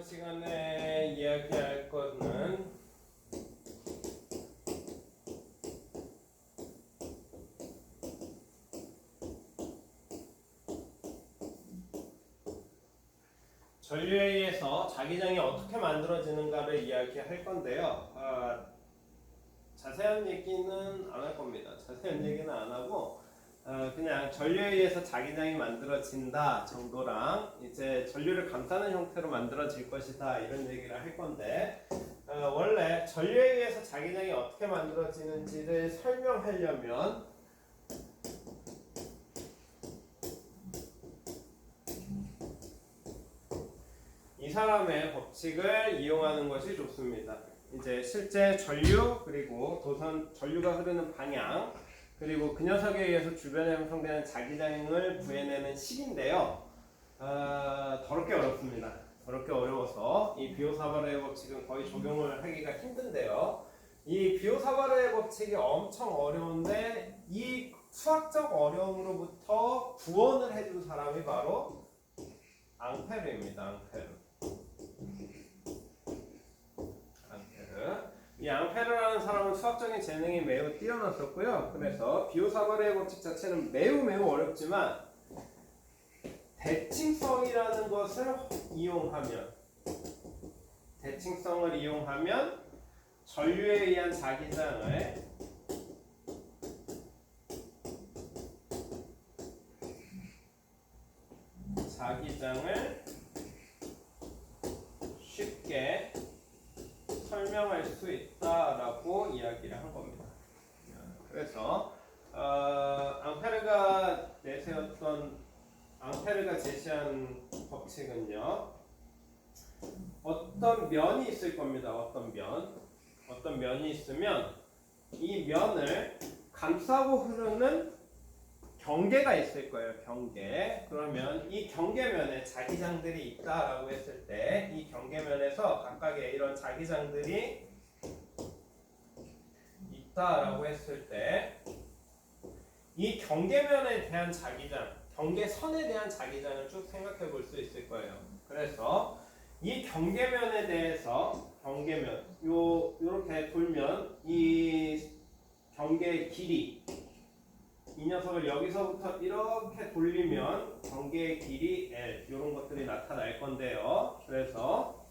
이번 시간에 이야기할 거는 전류에 의해서 자기장이 어떻게 만들어지는가를 이야기할 건데요. 자세한 얘기는 안 할 겁니다. 자세한 얘기는 안 하고 그냥 전류에 의해서 자기장이 만들어진다 정도랑 이제 전류를 감싸는 형태로 만들어질 것이다 이런 얘기를 할 건데 원래 전류에 의해서 자기장이 어떻게 만들어지는지를 설명하려면 이 사람의 법칙을 이용하는 것이 좋습니다. 이제 실제 전류 그리고 전류가 흐르는 방향 그리고 그 녀석에 의해서 주변에 형성되는 자기장을 구해내는 식인데요. 더럽게 어렵습니다. 더럽게 어려워서 이 비오사바르의 법칙은 거의 적용을 하기가 힘든데요. 이 비오사바르의 법칙이 엄청 어려운데 이 수학적 어려움으로부터 구원을 해준 사람이 바로 앙페르입니다. 앙페르. 이 앙페르라는 사람은 수학적인 재능이 매우 뛰어났었고요. 그래서 비오사바르의 법칙 자체는 매우 어렵지만 대칭성이라는 것을 대칭성을 이용하면 전류에 의한 자기장을 쉽게 설명할 수 있다라고 이야기를 한 겁니다. 그래서 앙페르가 제시한 법칙은요. 어떤 면이 있을 겁니다. 어떤 면이 있으면 이 면을 감싸고 흐르는 경계가 있을 거예요. 경계. 그러면 이 경계면에 자기장들이 있다라고 했을 때 이 경계면에서 각각의 이런 자기장들이 있다라고 했을 때 이 경계면에 대한 자기장, 경계선에 대한 자기장을 쭉 생각해 볼 수 있을 거예요. 그래서 이 경계면에 대해서 요렇게 돌면 이 경계의 길이 이 녀석을 여기서부터 이렇게 돌리면 경계의 길이 L 이런 것들이 나타날 건데요. 그래서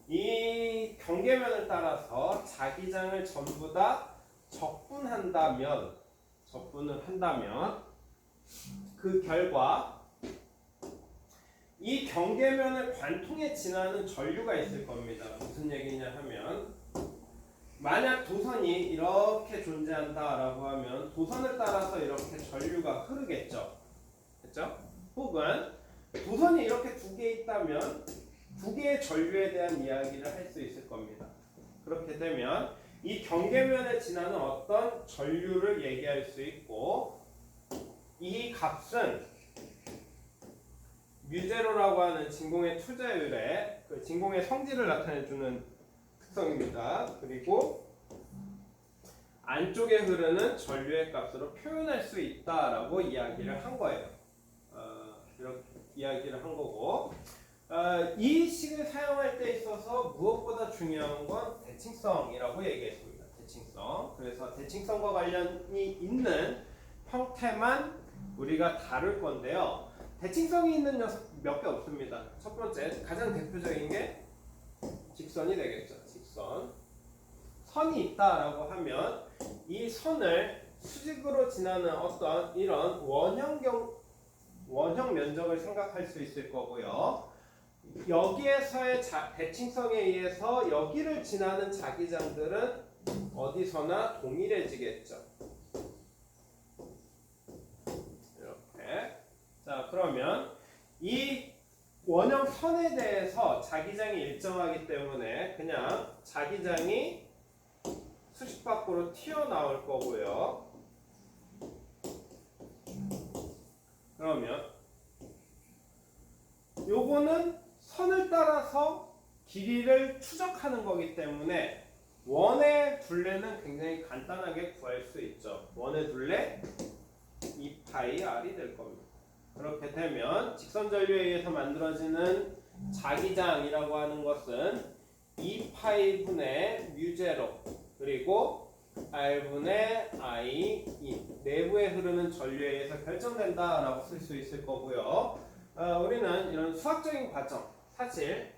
이 경계면을 따라서 자기장을 전부 다 적분을 한다면 그 결과 이 경계면을 관통해 지나는 전류가 있을 겁니다. 무슨 얘기냐 하면 만약 도선이 이렇게 존재한다라고 하면 도선을 따라서 이렇게 전류가 흐르겠죠. 그렇죠? 혹은 도선이 이렇게 두 개 있다면 두 개의 전류에 대한 이야기를 할 수 있을 겁니다. 그렇게 되면 이 경계면에 지나는 어떤 전류를 얘기할 수 있고 이 값은 뮤제로라고 하는 진공의 투자율의 진공의 성질을 나타내주는 특성입니다. 그리고 안쪽에 흐르는 전류의 값으로 표현할 수 있다라고 이야기를 한 거예요. 이렇게 이야기를 한 거고 이 식을 사용할 때 있어서 무엇보다 중요한 건 대칭성이라고 얘기했습니다. 대칭성. 그래서 대칭성과 관련이 있는 형태만 우리가 다룰 건데요. 대칭성이 있는 녀석 몇 개 없습니다. 첫 번째, 가장 대표적인 게 직선이 되겠죠. 직선. 선이 있다라고 하면 이 선을 수직으로 지나는 어떤 이런 원형 면적을 생각할 수 있을 거고요. 여기에서의 대칭성에 의해서 여기를 지나는 자기장들은 어디서나 동일해지겠죠. 이렇게. 자, 그러면 이 원형 선에 대해서 자기장이 일정하기 때문에 그냥 자기장이 수식 밖으로 튀어나올 거고요. 그러면 요거는 선을 따라서 길이를 추적하는 거기 때문에 원의 둘레는 굉장히 간단하게 구할 수 있죠. 원의 둘레 2파이 R이 될 겁니다. 그렇게 되면 직선 전류에 의해서 만들어지는 자기장이라고 하는 것은 2파이분의 뮤제로 그리고 R분의 I 내부에 흐르는 전류에 의해서 결정된다라고 쓸 수 있을 거고요. 우리는 이런 수학적인 과정, 사실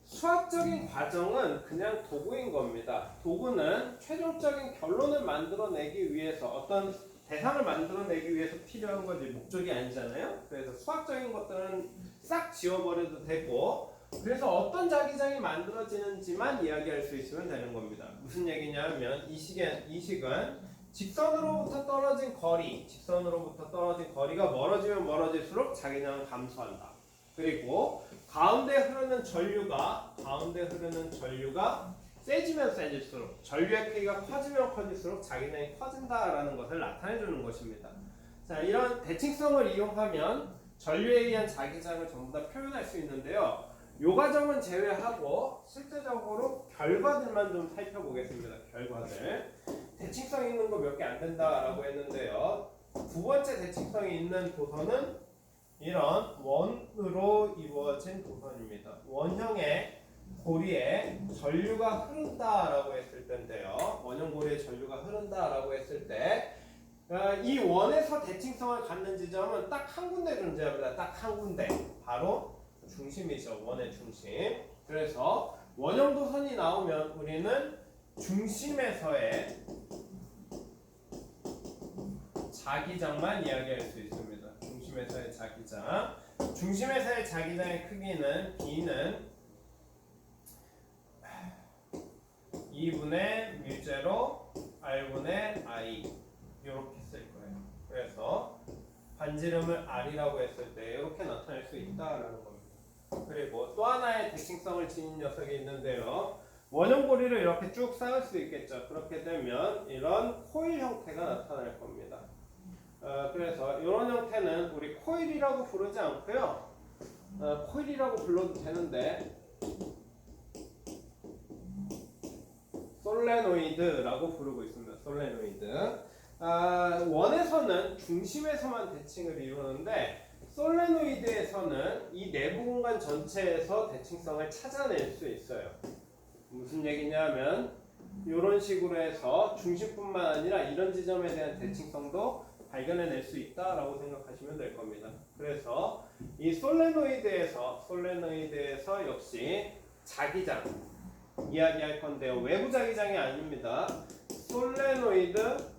수학적인 과정은 그냥 도구인 겁니다. 도구는 최종적인 결론을 만들어내기 위해서 어떤 대상을 만들어내기 위해서 필요한 거지 목적이 아니잖아요. 그래서 수학적인 것들은 싹 지워버려도 되고 그래서 어떤 자기장이 만들어지는지만 이야기할 수 있으면 되는 겁니다. 무슨 얘기냐면 이 식은 직선으로부터 떨어진 거리가 멀어지면 멀어질수록 자기장은 감소한다. 그리고 가운데 흐르는 전류가 세지면 세질수록 전류의 크기가 커지면 커질수록 자기장이 커진다라는 것을 나타내주는 것입니다. 자, 이런 대칭성을 이용하면 전류에 의한 자기장을 전부 다 표현할 수 있는데요. 요 과정은 제외하고 실제적으로 결과들만 좀 살펴보겠습니다. 결과들. 대칭성 있는 거 몇 개 안 된다라고 했는데요. 두 번째 대칭성이 있는 도선은 이런 원으로 이루어진 도선입니다. 원형의 고리에 전류가 흐른다라고 했을 때인데요. 원형 고리에 전류가 흐른다라고 했을 때 이 원에서 대칭성을 갖는 지점은 딱 한 군데 존재합니다. 딱 한 군데. 바로 중심이죠. 원의 중심. 그래서 원형 도선이 나오면 우리는 중심에서의 자기장만 이야기할 수 있습니다. 중심에서의 자기장. 중심에서의 자기장의 크기는 B는 2분의 뮤제로 R분의 I 이렇게 쓸 거예요. 그래서 반지름을 R이라고 했을 때 이렇게 나타낼 수 있다라는 겁니다. 그리고 또 하나의 대칭성을 지닌 녀석이 있는데요. 원형 고리를 이렇게 쭉 쌓을 수 있겠죠. 그렇게 되면 이런 코일 형태가 나타날 겁니다. 그래서 이런 형태는 우리 코일이라고 부르지 않고요. 코일이라고 불러도 되는데 솔레노이드라고 부르고 있습니다. 솔레노이드. 원에서는 중심에서만 대칭을 이루는데 솔레노이드에서는 이 내부 공간 전체에서 대칭성을 찾아낼 수 있어요. 무슨 얘기냐면 이런 식으로 해서 중심뿐만 아니라 이런 지점에 대한 대칭성도 발견해낼 수 있다라고 생각하시면 될 겁니다. 그래서 이 솔레노이드에서 역시 자기장 이야기할 건데요. 외부 자기장이 아닙니다. 솔레노이드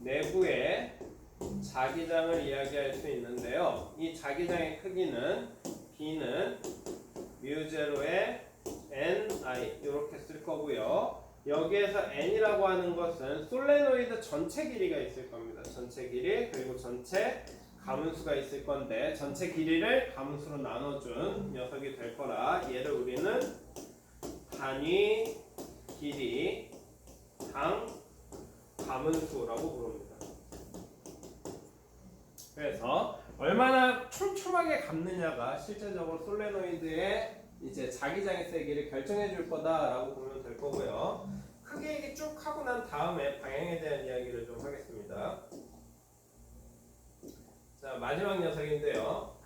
내부의 자기장을 이야기할 수 있는데요. 이 자기장의 크기는 B는 뮤제로의 NI 이렇게 쓸 거고요. 여기에서 N이라고 하는 것은 솔레노이드 전체 길이가 있을 겁니다. 전체 길이 그리고 전체 가문수가 있을 건데 전체 길이를 가문수로 나눠준 녀석이 될 거라 얘를 우리는 단위 길이 당 가문수라고 부릅니다. 그래서 얼마나 촘촘하게 감느냐가 실제적으로 솔레노이드의 이제 자기장의 세기를 결정해 줄 거다라고 보면 될 거고요. 크게 얘기 쭉 하고 난 다음에 방향에 대한 이야기를 좀 하겠습니다. 자, 마지막 녀석인데요.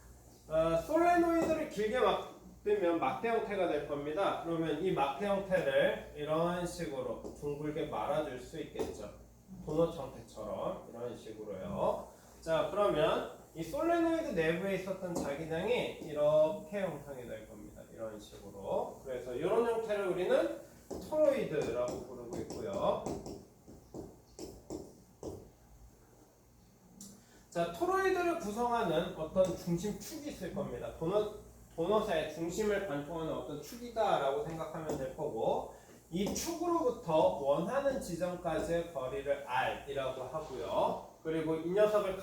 솔레노이드를 길게 막으면 막대 형태가 될 겁니다. 그러면 이 막대 형태를 이런 식으로 둥글게 말아줄 수 있겠죠. 도넛 형태처럼 이런 식으로요. 자, 그러면 이 솔레노이드 내부에 있었던 자기장이 이렇게 형성이 될 겁니다. 이런 식으로. 그래서 이런 형태를 우리는 토로이드라고 부르고 있고요. 자, 토로이드를 구성하는 어떤 중심축이 있을 겁니다. 도넛의 중심을 관통하는 어떤 축이다라고 생각하면 될 거고, 이 축으로부터 원하는 지점까지의 거리를 R이라고 하고요. 그리고 이 녀석을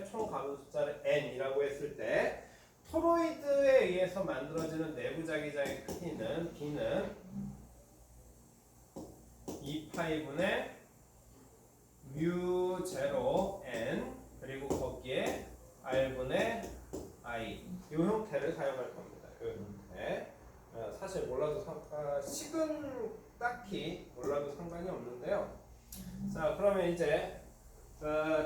총 가문 숫자를 N이라고 했을 때 토로이드에 의해서 만들어지는 내부 자기장의 크기는 B는 2파이분의 뮤0 N 그리고 거기에 R분의 I 이 형태를 사용할 겁니다. 이 형태. 사실 몰라도 식은 딱히 몰라도 상관이 없는데요. 자, 그러면 이제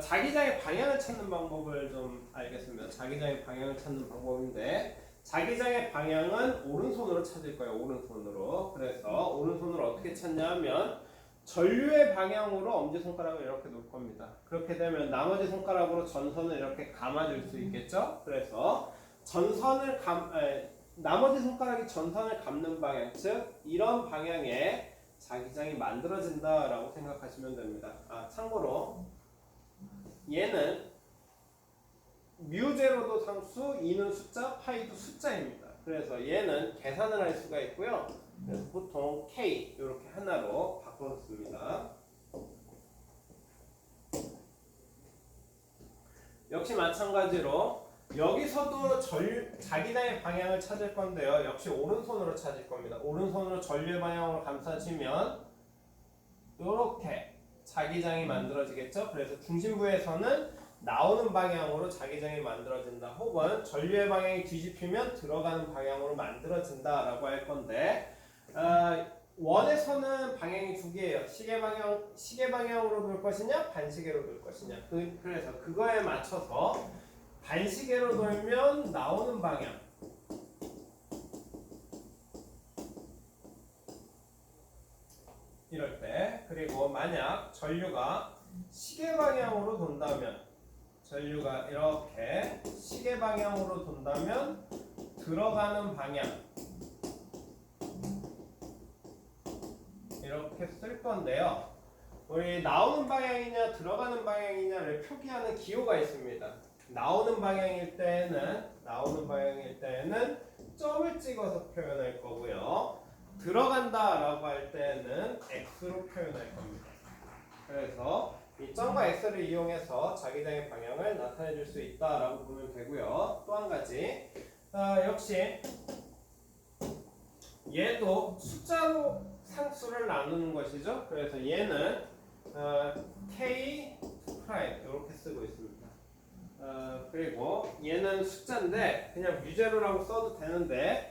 자기장의 방향을 찾는 방법을 좀 알겠습니다. 자기장의 방향을 찾는 방법인데 자기장의 방향은 오른손으로 찾을 거예요. 오른손으로. 그래서 오른손으로 어떻게 찾냐면 전류의 방향으로 엄지손가락을 이렇게 놓을 겁니다. 그렇게 되면 나머지 손가락으로 전선을 이렇게 감아줄 수 있겠죠? 그래서 나머지 손가락이 전선을 감는 방향, 즉 이런 방향에 자기장이 만들어진다라고 생각하시면 됩니다. 참고로 얘는 뮤제로도 상수, E는 숫자, 파이도 숫자입니다. 그래서 얘는 계산을 할 수가 있고요. 그래서 보통 K 이렇게 하나로 바꿔놓습니다. 역시 마찬가지로 여기서도 자기장의 방향을 찾을 건데요. 역시 오른손으로 찾을 겁니다. 오른손으로 전류의 방향으로 감싸주면 이렇게 자기장이 만들어지겠죠. 그래서 중심부에서는 나오는 방향으로 자기장이 만들어진다. 혹은 전류의 방향이 뒤집히면 들어가는 방향으로 만들어진다 라고 할 건데 원에서는 방향이 두 개예요. 시계 방향으로 돌 것이냐 반시계로 돌 것이냐. 그래서 그거에 맞춰서 반시계로 돌면 나오는 방향 이럴 때, 그리고 만약 전류가 시계 방향으로 돈다면 전류가 이렇게 시계 방향으로 돈다면 들어가는 방향 이렇게 쓸 건데요. 우리 나오는 방향이냐 들어가는 방향이냐를 표기하는 기호가 있습니다. 나오는 방향일 때는 점을 찍어서 표현할 거고요. 들어간다라고 할 때는 X로 표현할 겁니다. 그래서 이 점과 X를 이용해서 자기장의 방향을 나타내 줄 수 있다라고 보면 되고요. 또 한 가지 역시 얘도 숫자로 상수를 나누는 것이죠. 그래서 얘는 K 프라임 이렇게 쓰고 있습니다. 그리고 얘는 숫자인데 그냥 뮤제로라고 써도 되는데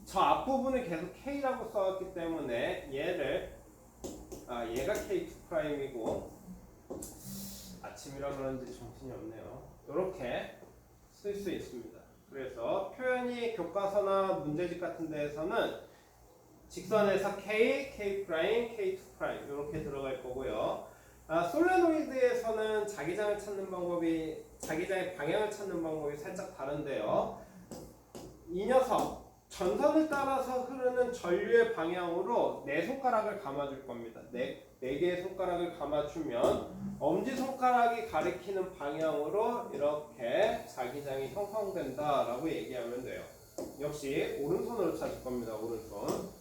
저 앞부분을 계속 K라고 써왔기 때문에 얘가 K2 프라임이고 아침이라 그런지 정신이 없네요. 이렇게 쓸 수 있습니다. 그래서 표현이 교과서나 문제집 같은 데에서는 직선에서 K, K 프라임, K2 프라임 이렇게 들어갈 거고요. 솔레노이드에서는 자기장의 방향을 찾는 방법이 살짝 다른데요. 이 녀석 전선을 따라서 흐르는 전류의 방향으로 네 손가락을 감아줄 겁니다. 네 개의 손가락을 감아주면 엄지손가락이 가리키는 방향으로 이렇게 자기장이 형성된다라고 얘기하면 돼요. 역시 오른손으로 찾을 겁니다. 오른손.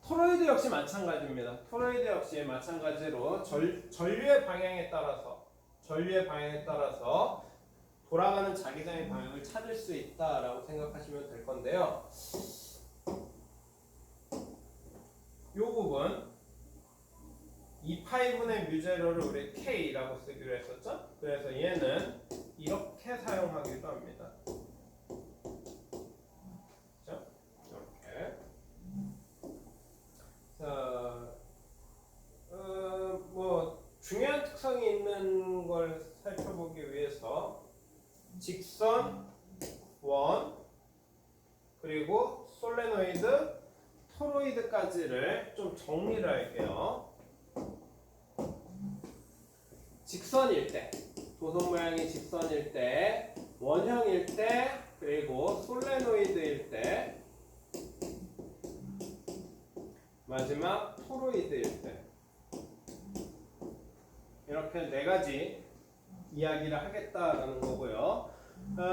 토로이드 역시 마찬가지입니다. 토로이드 역시 마찬가지로 전류의 방향에 따라서 돌아가는 자기장의 방향을 찾을 수 있다라고 생각하시면 될 건데요. 이 부분 2파이분의 뮤제로를 우리 K라고 쓰기로 했었죠? 그래서 얘는 이렇게 사용하기도 합니다. 그렇죠? 이렇게. 자, 중요한 특성이 있는 걸 살펴보기 위해서 직선, 원, 그리고 솔레노이드, 토로이드까지를 좀 정리를 할게요. 직선일 때, 도선 모양이 직선일 때, 원형일 때, 그리고 솔레노이드일 때, 마지막 토로이드일 때, 이렇게 네 가지 이야기를 하겠다라는 거고요.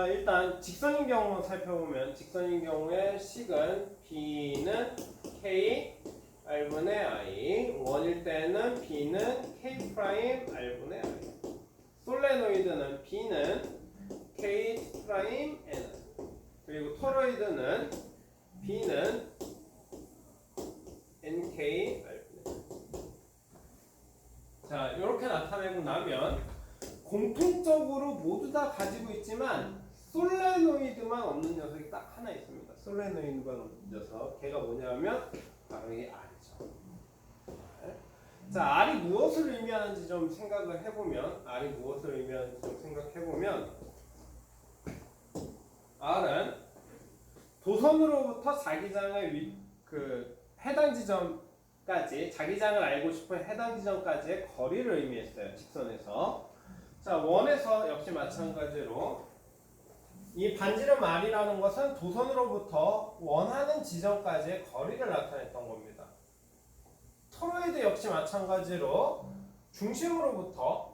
일단 직선인 경우 살펴보면 직선인 경우에 식은 B는 K R분의 I, 원일 때는 B는 K 프라임 R분의 I, 솔레노이드는 B는 K 프라임 N, 그리고 토로이드는 B는 NK R분의 I. 자, 이렇게 나타내고 나면 공통적으로 모두 다 가지고 있지만 솔레노이드만 없는 녀석이 딱 하나 있습니다. 솔레노이드만 없는 녀석. 걔가 뭐냐면 바로 이 R이죠. 자, R이 무엇을 의미하는지 좀 생각을 해보면, R이 무엇을 의미하는지 좀 생각해보면, R은 도선으로부터 자기장을 해당 지점까지, 자기장을 알고 싶은 해당 지점까지의 거리를 의미했어요. 직선에서. 자, 원에서 역시 마찬가지로 이 반지름 R이라는 것은 도선으로부터 원하는 지점까지의 거리를 나타냈던 겁니다. 토로이드 역시 마찬가지로 중심으로부터